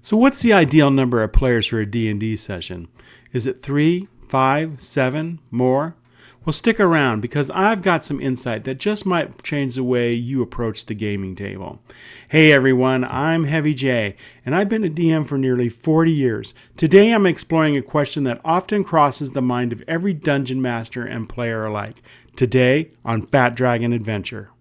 So what's the ideal number of players for a D&D session? Is it 3, 5, 7, more? Well, stick around because I've got some insight that just might change the way you approach the gaming table. Hey everyone, I'm Heavy J, and I've been a DM for nearly 40 years. Today I'm exploring a question that often crosses the mind of every dungeon master and player alike. Today on Fat Dragon Adventure.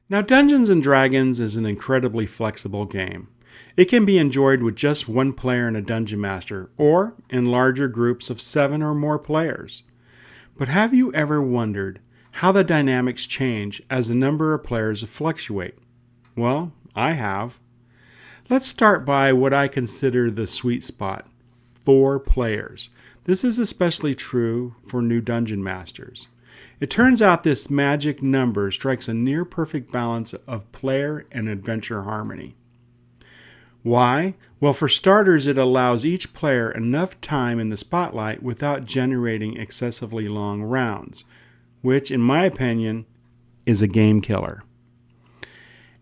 Now, Dungeons & Dragons is an incredibly flexible game. It can be enjoyed with just one player and a dungeon master, or in larger groups of 7 or more players. But have you ever wondered how the dynamics change as the number of players fluctuate? Well, I have. Let's start by what I consider the sweet spot: 4 players. This is especially true for new dungeon masters. It turns out this magic number strikes a near-perfect balance of player and adventure harmony. Why? Well, for starters, it allows each player enough time in the spotlight without generating excessively long rounds, which, in my opinion, is a game killer.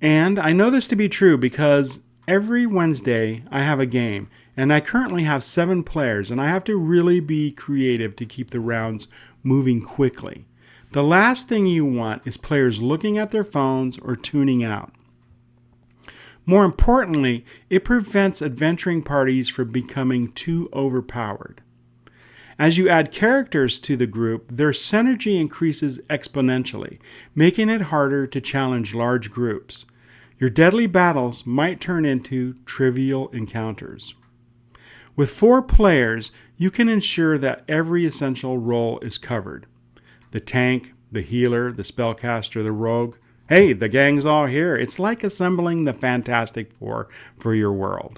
And I know this to be true because every Wednesday I have a game, and I currently have 7 players, and I have to really be creative to keep the rounds moving quickly. The last thing you want is players looking at their phones or tuning out. More importantly, it prevents adventuring parties from becoming too overpowered. As you add characters to the group, their synergy increases exponentially, making it harder to challenge large groups. Your deadly battles might turn into trivial encounters. With 4 players, you can ensure that every essential role is covered. The tank, the healer, the spellcaster, the rogue. Hey, the gang's all here. It's like assembling the Fantastic Four for your world.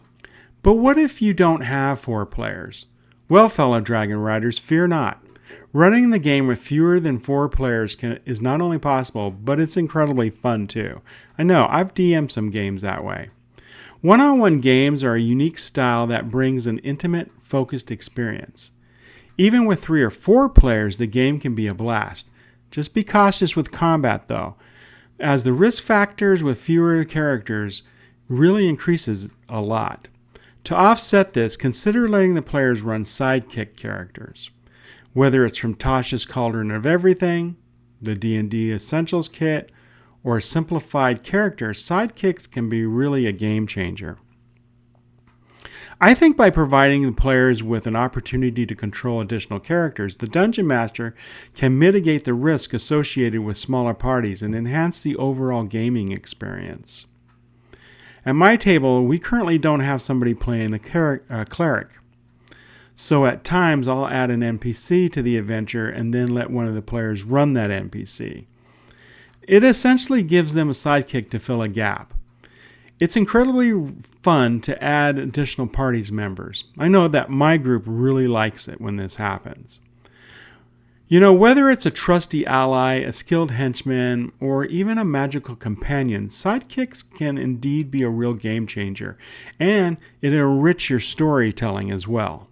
But what if you don't have 4 players? Well, fellow Dragon Riders, fear not. Running the game with fewer than 4 players is not only possible, but it's incredibly fun too. I know, I've DM'd some games that way. One-on-one games are a unique style that brings an intimate, focused experience. Even with 3 or 4 players, the game can be a blast. Just be cautious with combat though, as the risk factors with fewer characters really increases a lot. To offset this, consider letting the players run sidekick characters. Whether it's from Tasha's Cauldron of Everything, the D&D Essentials Kit, or a simplified character, sidekicks can be really a game changer. I think by providing the players with an opportunity to control additional characters, the Dungeon Master can mitigate the risk associated with smaller parties and enhance the overall gaming experience. At my table, we currently don't have somebody playing a cleric. So at times, I'll add an NPC to the adventure and then let one of the players run that NPC. It essentially gives them a sidekick to fill a gap. It's incredibly fun to add additional parties members. I know that my group really likes it when this happens. You know, whether it's a trusty ally, a skilled henchman, or even a magical companion, sidekicks can indeed be a real game changer, and it enriches your storytelling as well.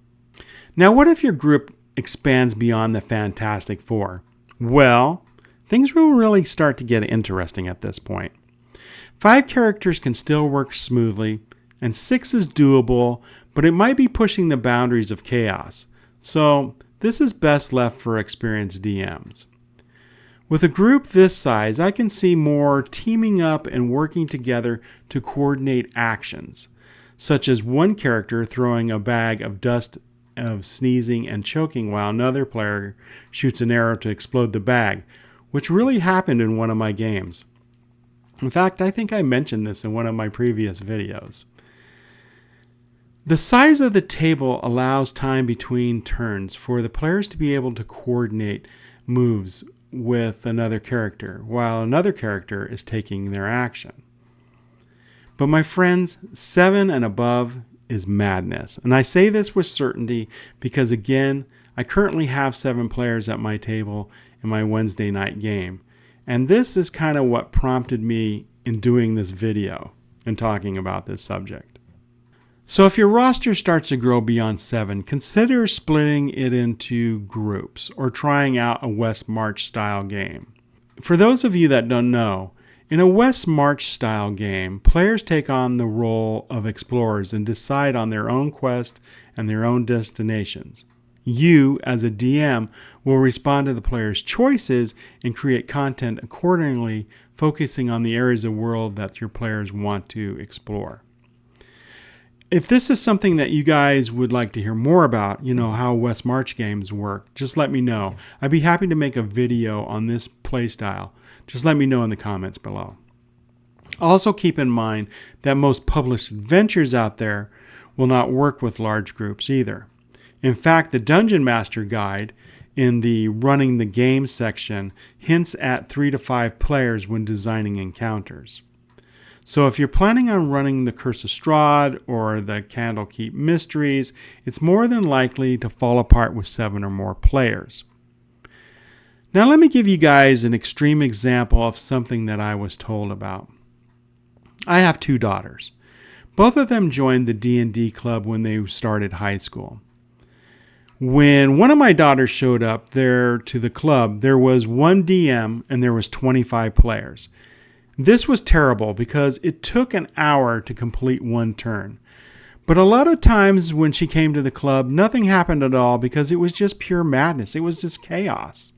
Now, what if your group expands beyond the Fantastic Four? Well, things will really start to get interesting at this point. 5 characters can still work smoothly, and 6 is doable, but it might be pushing the boundaries of chaos. So this is best left for experienced DMs. With a group this size, I can see more teaming up and working together to coordinate actions, such as one character throwing a bag of dust of sneezing and choking while another player shoots an arrow to explode the bag, which really happened in one of my games. In fact, I think I mentioned this in one of my previous videos. The size of the table allows time between turns for the players to be able to coordinate moves with another character while another character is taking their action. But my friends, 7 and above is madness. And I say this with certainty because, again, I currently have 7 players at my table in my Wednesday night game. And this is kind of what prompted me in doing this video and talking about this subject. So if your roster starts to grow beyond 7, consider splitting it into groups or trying out a West March style game. For those of you that don't know, In a West March style game, players take on the role of explorers and decide on their own quest and their own destinations. You, as a DM, will respond to the player's choices and create content accordingly, focusing on the areas of the world that your players want to explore. If this is something that you guys would like to hear more about, how West March games work, just let me know. I'd be happy to make a video on this playstyle. Just let me know in the comments below. Also keep in mind that most published adventures out there will not work with large groups either. In fact, the Dungeon Master Guide in the Running the Game section hints at 3 to 5 players when designing encounters. So if you're planning on running the Curse of Strahd or the Candlekeep Mysteries, it's more than likely to fall apart with 7 or more players. Now let me give you guys an extreme example of something that I was told about. I have 2 daughters. Both of them joined the D&D club when they started high school. When one of my daughters showed up there to the club, there was 1 DM and there was 25 players. This was terrible because it took an hour to complete 1 turn. But a lot of times when she came to the club, nothing happened at all because it was just pure madness. It was just chaos.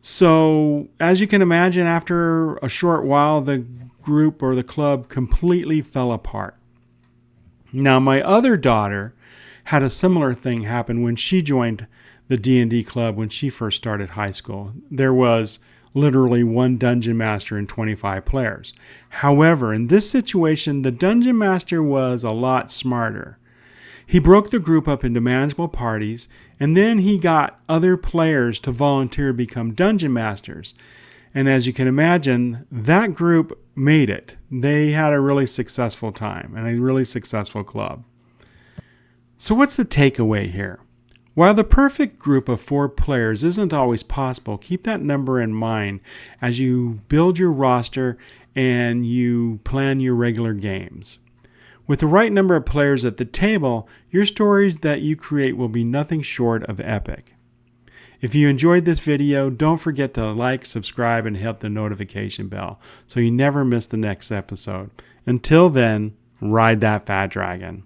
So, as you can imagine, after a short while, the group or the club completely fell apart. Now, my other daughter had a similar thing happen when she joined the D&D club when she first started high school. There was literally 1 dungeon master and 25 players. However, in this situation, the dungeon master was a lot smarter. He broke the group up into manageable parties, and then he got other players to volunteer to become dungeon masters. And as you can imagine, that group made it. They had a really successful time and a really successful club. So what's the takeaway here? While the perfect group of 4 players isn't always possible, keep that number in mind as you build your roster and you plan your regular games. With the right number of players at the table, your stories that you create will be nothing short of epic. If you enjoyed this video, don't forget to like, subscribe, and hit the notification bell so you never miss the next episode. Until then, ride that fat dragon.